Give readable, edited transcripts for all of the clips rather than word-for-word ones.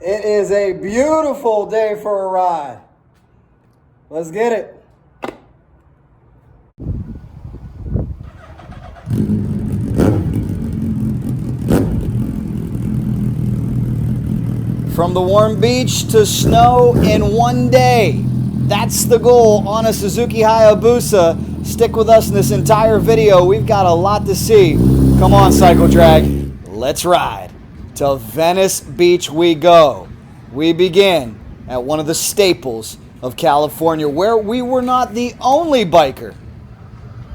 It is a beautiful day for a ride. Let's get it. From the warm beach to snow in one day. That's the goal on a Suzuki Hayabusa. Stick with us in this entire video. We've got a lot to see. Come on, Cycledrag. Let's ride. To Venice Beach we go. We begin at one of the staples of California, where we were not the only biker.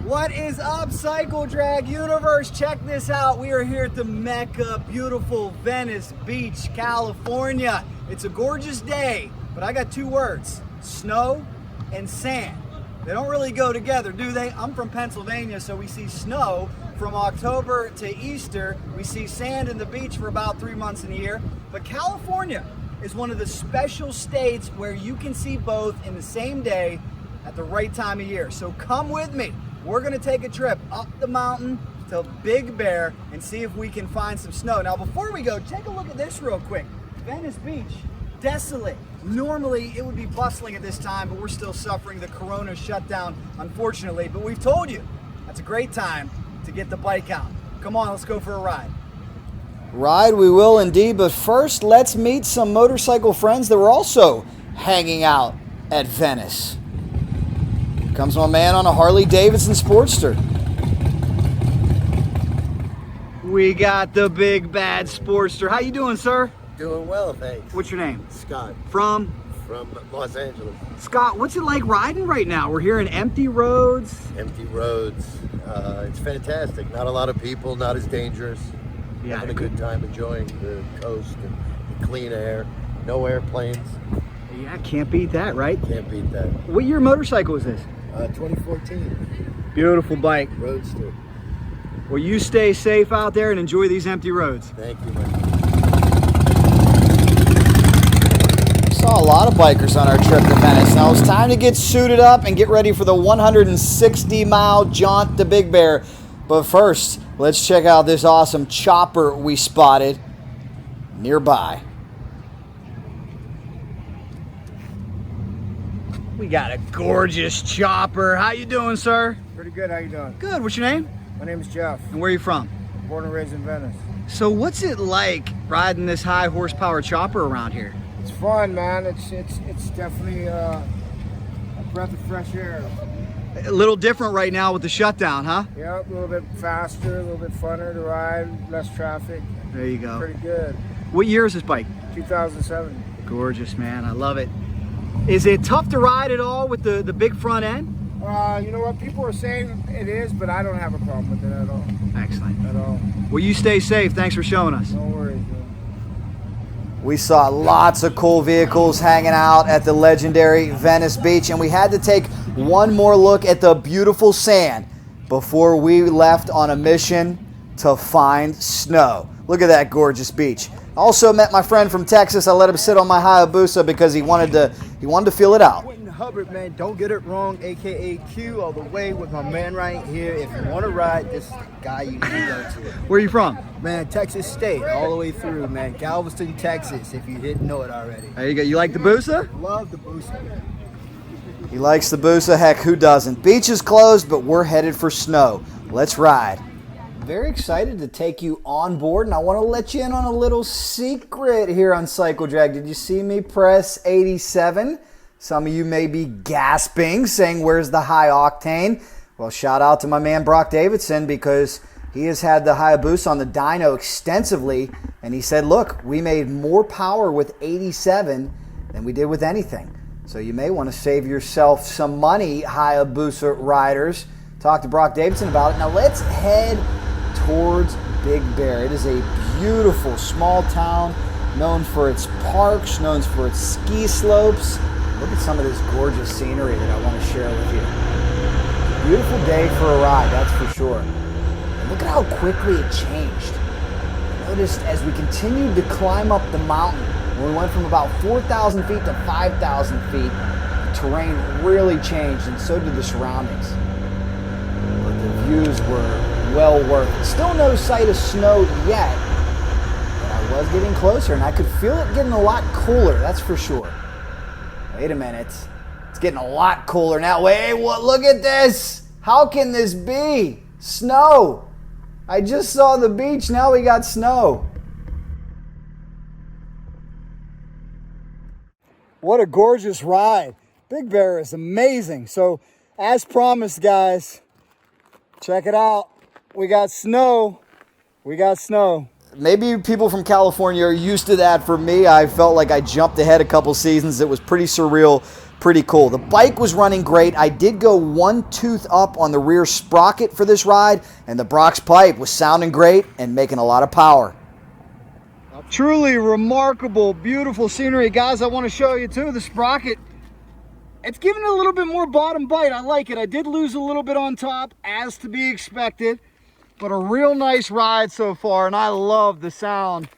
What is up, Cycledrag universe? Check this out. We are here at the Mecca, beautiful Venice Beach, California. It's a gorgeous day, but I got two words: snow and sand. They don't really go together, do they? I'm from Pennsylvania, so we see snow from October to Easter. We see sand in the beach for about 3 months in a year. But California is one of the special states where you can see both in the same day at the right time of year. So come with me. We're gonna take a trip up the mountain to Big Bear and see if we can find some snow. Now, before we go, take a look at this real quick. Venice Beach, desolate. Normally it would be bustling at this time, but we're still suffering the corona shutdown, unfortunately. But we've told you, that's a great time to get the bike out. Come on, let's go for a ride. Ride we will indeed, but first let's meet some motorcycle friends that were also hanging out at Venice. Here comes my man on a Harley Sportster. We got the big bad Sportster. How you doing, sir? Doing well, thanks. What's your name? Scott. From Los Angeles. Scott, what's it like riding right now? We're here in empty roads. Empty roads. It's fantastic. Not a lot of people, not as dangerous. Yeah, Having a good time enjoying the coast and the clean air. No airplanes. Yeah, can't beat that, right? Can't beat that. What year motorcycle is this? 2014. Beautiful bike. Roadster. Well, you stay safe out there and enjoy these empty roads. Thank you, man. Saw a lot of bikers on our trip to Venice. Now it's time to get suited up and get ready for the 160-mile jaunt to Big Bear. But first, let's check out this awesome chopper we spotted nearby. We got a gorgeous chopper. How you doing, sir? Pretty good, how you doing? Good. What's your name? My name is Jeff. And where are you from? Born and raised in Venice. So what's it like riding this high horsepower chopper around here? It's fun, man. It's definitely a breath of fresh air. A little different right now with the shutdown, huh? Yep, a little bit faster, a little bit funner to ride, less traffic. There you go. Pretty good. What year is this bike? 2007. Gorgeous, man. I love it. Is it tough to ride at all with the big front end? You know what? People are saying it is, but I don't have a problem with it at all. Excellent. At all. Well, you stay safe. Thanks for showing us. No worries, man. We saw lots of cool vehicles hanging out at the legendary Venice Beach, and we had to take one more look at the beautiful sand before we left on a mission to find snow. Look at that gorgeous beach. Also met my friend from Texas. I let him sit on my Hayabusa because he wanted to feel it out. Hubbard, man, don't get it wrong, aka Q, all the way with my man right here. If you want to ride, this guy you need to go to. Where are you from? Man, Texas State, all the way through, man. Galveston, Texas, if you didn't know it already. There you go. You like the Busa? Love the Busa. He likes the Busa. Heck, who doesn't? Beach is closed, but we're headed for snow. Let's ride. Very excited to take you on board, and I want to let you in on a little secret here on Cycledrag. Did you see me press 87? Some of you may be gasping, saying, where's the high octane? Well, shout out to my man Brock Davidson, because he has had the Hayabusa on the dyno extensively, and he said, look, we made more power with 87 than we did with anything. So you may want to save yourself some money, Hayabusa riders. Talk to Brock Davidson about it. Now let's head towards Big Bear. It is a beautiful small town, known for its parks, known for its ski slopes. Look at some of this gorgeous scenery that I want to share with you. Beautiful day for a ride, that's for sure. And look at how quickly it changed. I noticed as we continued to climb up the mountain, when we went from about 4,000 feet to 5,000 feet, the terrain really changed, and so did the surroundings. But the views were well worth it. Still no sight of snow yet, but I was getting closer, and I could feel it getting a lot cooler, that's for sure. Wait a minute. It's getting a lot cooler now. Wait, what? Look at this. How can this be? Snow. I just saw the beach, now we got snow. What a gorgeous ride. Big Bear is amazing. So, as promised, guys, check it out. We got snow. We got snow. Maybe people from California are used to that. For me, I felt like I jumped ahead a couple seasons. It was pretty surreal, pretty cool. The bike was running great. I did go one tooth up on the rear sprocket for this ride, and the Brock's pipe was sounding great and making a lot of power. Truly remarkable, beautiful scenery. Guys, I want to show you too, the sprocket. It's giving it a little bit more bottom bite. I like it. I did lose a little bit on top, as to be expected. But a real nice ride so far, and I love the sound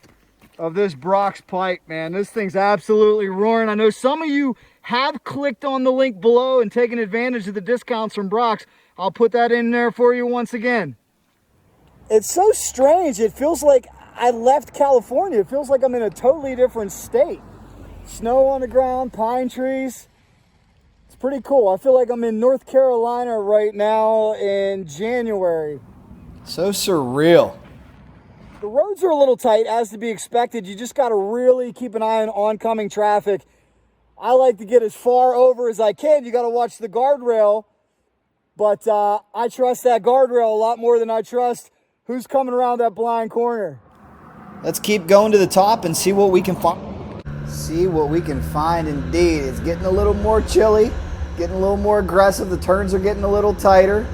of this Brock's pipe, man. This thing's absolutely roaring. I know some of you have clicked on the link below and taken advantage of the discounts from Brock's. I'll put that in there for you once again. It's so strange. It feels like I left California. It feels like I'm in a totally different state. Snow on the ground, pine trees. It's pretty cool. I feel like I'm in North Carolina right now in January. So surreal. The roads are a little tight, as to be expected. You just got to really keep an eye on oncoming traffic. I like to get as far over as I can. You got to watch the guardrail. But I trust that guardrail a lot more than I trust who's coming around that blind corner. Let's keep going to the top and see what we can find. See what we can find indeed. It's getting a little more chilly, getting a little more aggressive. The turns are getting a little tighter.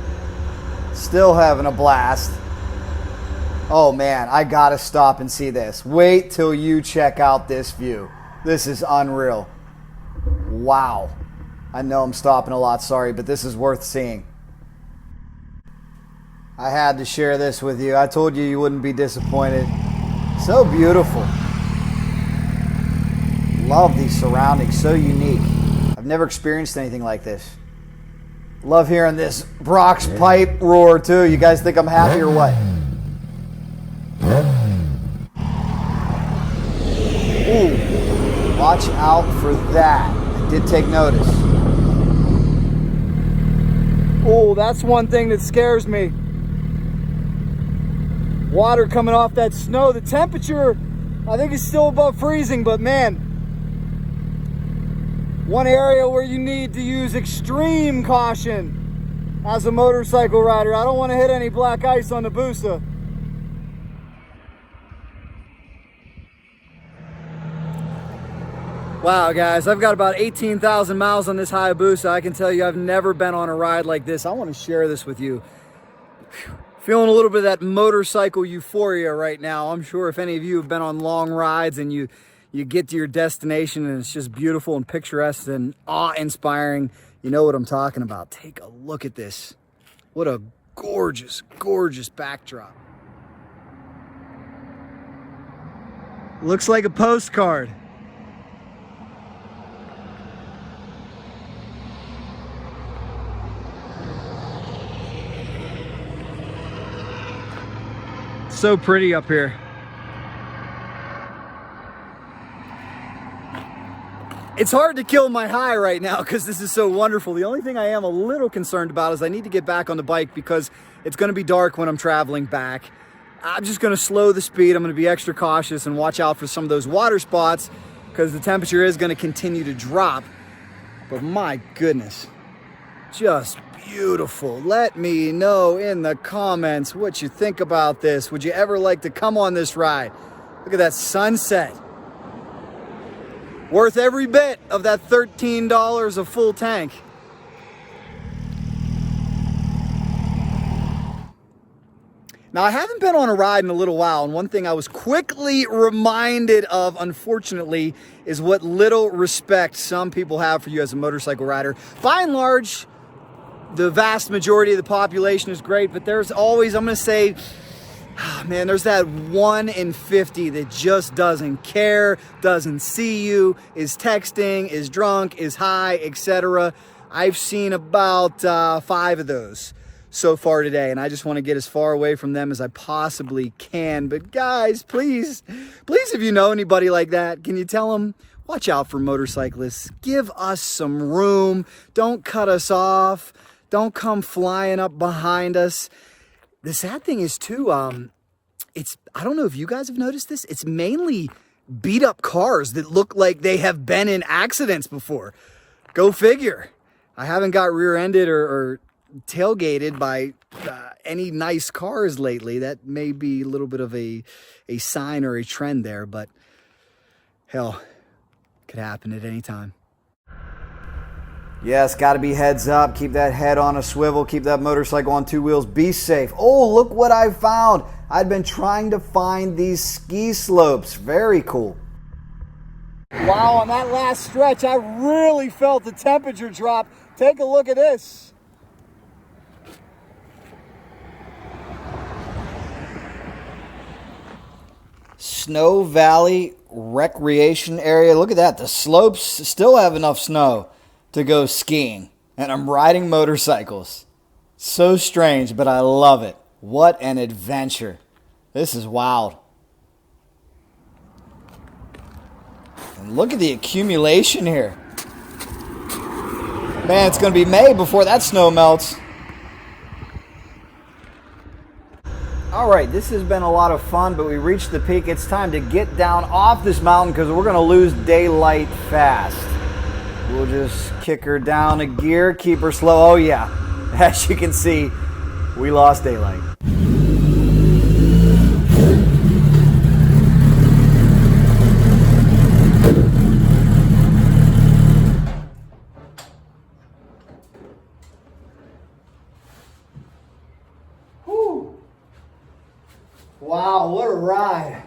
Still having a blast. Oh man, I gotta stop and see this. Wait till you check out this view. This is unreal. Wow. I know I'm stopping a lot, sorry, but this is worth seeing. I had to share this with you. I told you you wouldn't be disappointed. So beautiful. Love these surroundings, so unique. I've never experienced anything like this. Love hearing this Brock's pipe roar too. You guys think I'm happy or what? Ooh, watch out for that. I did take notice. Oh, that's one thing that scares me. Water coming off that snow. The temperature, I think, is still above freezing, but man, one area where you need to use extreme caution as a motorcycle rider. I don't want to hit any black ice on the Busa. Wow, guys, I've got about 18,000 miles on this Hayabusa. I can tell you I've never been on a ride like this. I want to share this with you. Feeling a little bit of that motorcycle euphoria right now. I'm sure if any of you have been on long rides and you get to your destination and it's just beautiful and picturesque and awe-inspiring, you know what I'm talking about. Take a look at this. What a gorgeous, gorgeous backdrop. Looks like a postcard. So pretty up here. It's hard to kill my high right now because this is so wonderful. The only thing I am a little concerned about is I need to get back on the bike because it's going to be dark when I'm traveling back. I'm just going to slow the speed. I'm going to be extra cautious and watch out for some of those water spots because the temperature is going to continue to drop. But my goodness, just beautiful. Let me know in the comments what you think about this. Would you ever like to come on this ride? Look at that sunset. Worth every bit of that $13 a full tank. Now, I haven't been on a ride in a little while, and one thing I was quickly reminded of, unfortunately, is what little respect some people have for you as a motorcycle rider. By and large, the vast majority of the population is great, but there's always, I'm going to say, man, there's that 1 in 50 that just doesn't care, doesn't see you, is texting, is drunk, is high, etc. I've seen about 5 of those. so far today, and I just want to get as far away from them as I possibly can. But guys, please, if you know anybody like that, can you tell them, watch out for motorcyclists. Give us some room. Don't cut us off. Don't come flying up behind us. The sad thing is too, I don't know if you guys have noticed this, it's mainly beat up cars that look like they have been in accidents before. Go figure. I haven't got rear-ended or tailgated by any nice cars lately. That may be a little bit of a sign or a trend there, but hell, could happen at any time. Yes, got to be heads up. Keep that head on a swivel. Keep that motorcycle on two wheels. Be safe. Oh, look what I found. I'd been trying to find these ski slopes. Very cool. Wow, on that last stretch, I really felt the temperature drop. Take a look at this. Snow Valley Recreation Area. Look at that. The slopes still have enough snow to go skiing. And I'm riding motorcycles. So strange, but I love it. What an adventure. This is wild. And look at the accumulation here. Man, it's going to be May before that snow melts. All right, this has been a lot of fun, but we reached the peak. It's time to get down off this mountain because we're going to lose daylight fast. We'll just kick her down a gear, keep her slow. Oh yeah, as you can see, we lost daylight. Whew. Wow, what a ride.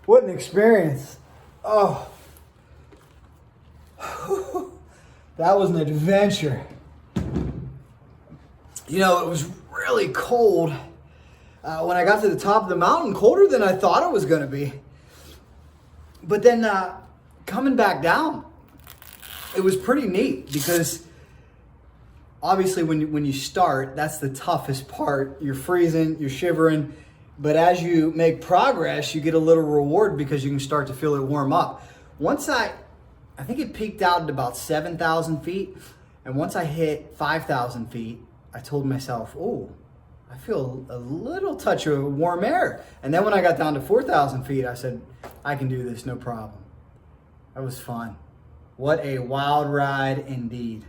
What an experience. Oh. That was an adventure. You know, it was really cold when I got to the top of the mountain, colder than I thought it was going to be. But then coming back down, it was pretty neat because obviously when you start, that's the toughest part. You're freezing, you're shivering, but as you make progress, you get a little reward because you can start to feel it warm up. Once I think it peaked out at about 7,000 feet. And once I hit 5,000 feet, I told myself, oh, I feel a little touch of warm air. And then when I got down to 4,000 feet, I said, I can do this, no problem. That was fun. What a wild ride indeed.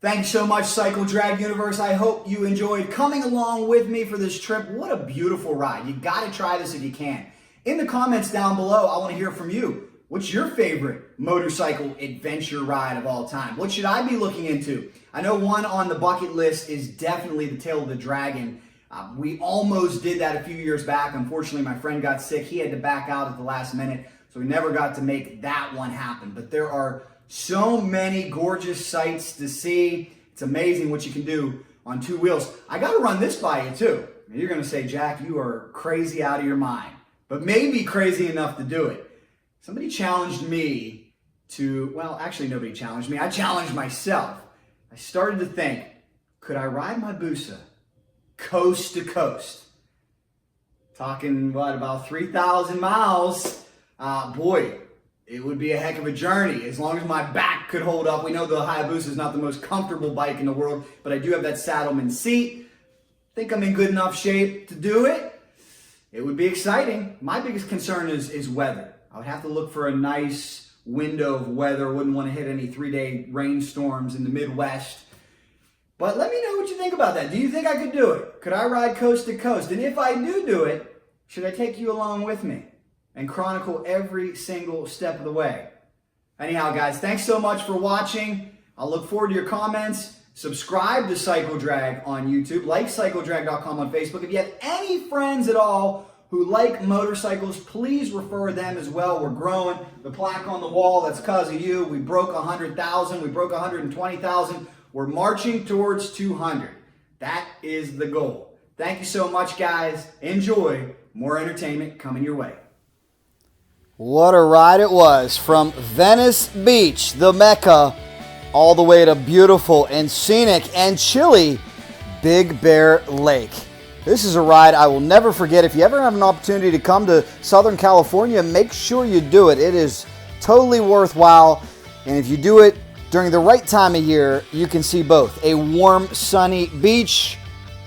Thanks so much, Cycledrag Universe. I hope you enjoyed coming along with me for this trip. What a beautiful ride. You got to try this if you can. In the comments down below, I want to hear from you. What's your favorite motorcycle adventure ride of all time? What should I be looking into? I know one on the bucket list is definitely the Tail of the Dragon. We almost did that a few years back. Unfortunately, my friend got sick. He had to back out at the last minute, so we never got to make that one happen. But there are so many gorgeous sights to see. It's amazing what you can do on two wheels. I got to run this by you too. You're going to say, Jack, you are crazy out of your mind, but maybe crazy enough to do it. Somebody challenged me to, well, actually nobody challenged me. I challenged myself. I started to think, could I ride my Busa coast to coast? Talking, what, about 3,000 miles? Boy, it would be a heck of a journey as long as my back could hold up. We know the Hayabusa is not the most comfortable bike in the world, but I do have that Saddleman seat. Think I'm in good enough shape to do it. It would be exciting. My biggest concern is weather. I would have to look for a nice window of weather. Wouldn't want to hit any 3-day rainstorms in the Midwest. But let me know what you think about that. Do you think I could do it? Could I ride coast to coast? And if I do it, should I take you along with me and chronicle every single step of the way? Anyhow, guys, thanks so much for watching. I'll look forward to your comments. Subscribe to Cycledrag on YouTube. Like cycledrag.com on Facebook. If you have any friends at all who like motorcycles, please refer them as well. We're growing. The plaque on the wall, that's because of you. We broke 100,000. We broke 120,000. We're marching towards 200. That is the goal. Thank you so much, guys. Enjoy. More entertainment coming your way. What a ride it was from Venice Beach, the Mecca, all the way to beautiful and scenic and chilly Big Bear Lake. This is a ride I will never forget. If you ever have an opportunity to come to Southern California, make sure you do it. It is totally worthwhile. And if you do it during the right time of year, you can see both a warm, sunny beach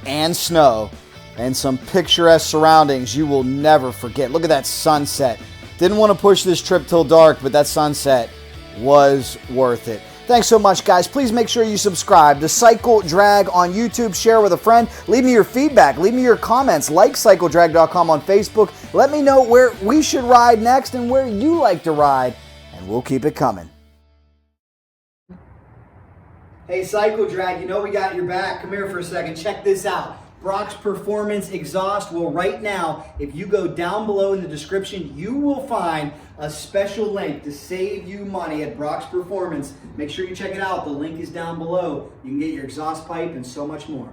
and snow and some picturesque surroundings you will never forget. Look at that sunset. Didn't want to push this trip till dark, but that sunset was worth it. Thanks so much, guys. Please make sure you subscribe to Cycledrag on YouTube. Share with a friend. Leave me your feedback. Leave me your comments. Like cycledrag.com on Facebook. Let me know where we should ride next and where you like to ride, and we'll keep it coming. Hey, Cycledrag, you know we got your back. Come here for a second. Check this out. Brock's Performance Exhaust. Well, right now, if you go down below in the description, you will find a special link to save you money at Brock's Performance. Make sure you check it out. The link is down below. You can get your exhaust pipe and so much more.